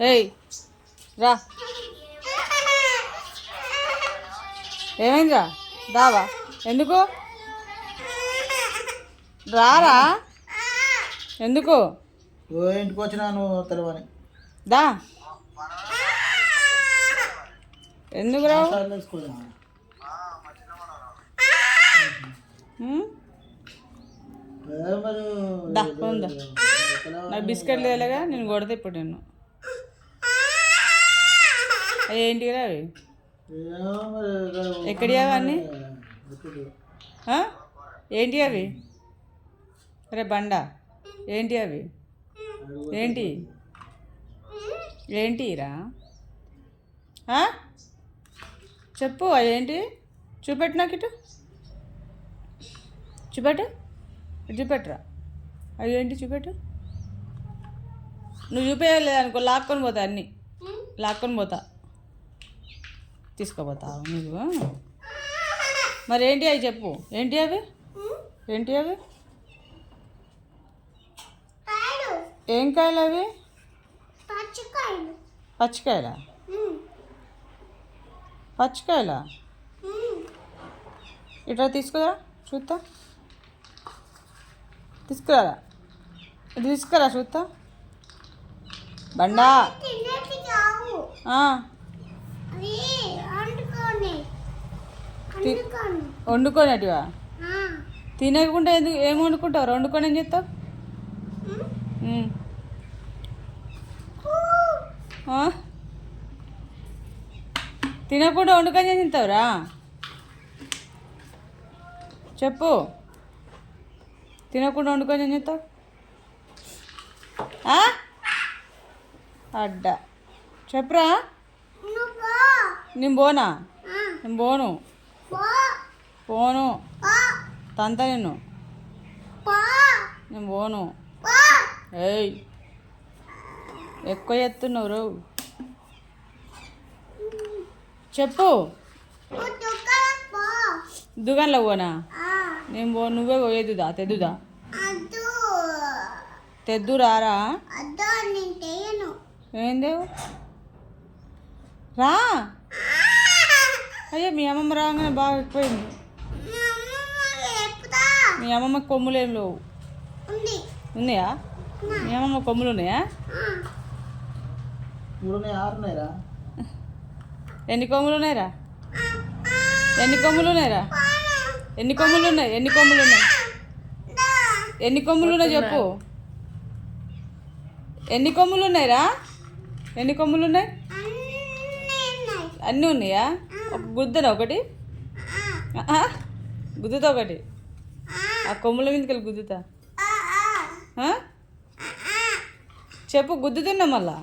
ఏయ్ రా, ఏమైందిరా? దావా ఎందుకు రారా? ఎందుకు ఇంటికి వచ్చినా నువ్వు తెలియని దా? ఎందుకు రావు? దా ఉందా? నాకు బిస్కెట్లు తేలేగా, నేను కొడితే ఇప్పుడు నేను ఏంటి రా అవి? ఎక్కడి అవన్నీ? ఏంటి అవి? అరే బండా, ఏంటి అవి? ఏంటి ఏంటిరా? చెప్పు, అదేంటి? చూపెట్టు నాకు, ఇటు చూపెట్టు, ఇటు చూపెట్టురా. అవి ఏంటి చూపెట్టు. నువ్వు చూపేయలేదు అనుకో, లాక్కొని పోతా, అన్నీ లాక్కొని పోతా, తీసుకోపోతావు నువ్వు. మరి ఏంటి అవి చెప్పు, ఏంటి అవి? ఏంటి అవి? ఏం కాయలు అవి? పచ్చికాయలా? పచ్చికాయలా? ఇట్లా తీసుకురా, చూస్తా, తీసుకురా, ఇటు తీసుకురా చూస్తా. బండా వండుకోనేటివా? తినకుండా ఎందుకు? ఏం వండుకుంటావు? వండుకొని ఏం చేస్తావు? తినకుండా వండుకొని ఏం తింటావురా? చెప్పు, తినకుండా వండుకొని ఏం చేస్తావు? అడ్డా చెప్పురా. నేను పోనా? నేను పోను, పోను, తంత నిన్ను, నేను పోను. ఏయ్, ఎక్కువ ఎత్తున్నావు. చెప్పు, దుకాణంలో పోనా? నేను పో, నువ్వే పోయేదుదా? తెద్దుదా? తెద్దు రారా? ఏందేవు రా. అయ్యో, మీ అమ్మమ్మ రాగానే బాగా ఎక్కువైంది. మీ అమ్మమ్మ కొమ్ములు ఏం లేవు? ఉన్నాయా? మీ అమ్మమ్మ కొమ్ములు ఉన్నాయా? ఎన్ని కొమ్ములు ఉన్నాయిరా? ఎన్ని కొమ్ములు ఉన్నాయిరా? ఎన్ని కొమ్ములు ఉన్నాయి? ఎన్ని కొమ్ములు ఉన్నాయి? ఎన్ని కొమ్ములు ఉన్నాయి చెప్పు. ఎన్ని కొమ్ములు ఉన్నాయిరా? ఎన్ని కొమ్ములు ఉన్నాయి? అన్నీ ఉన్నాయా? ఒక గుద్దన ఒకటి గుద్దుతా, ఒకటి ఆ కొమ్ముల మీదకి వెళ్ళి గుద్దుతా. చెప్పు, గుద్దుతున్నా మళ్ళా.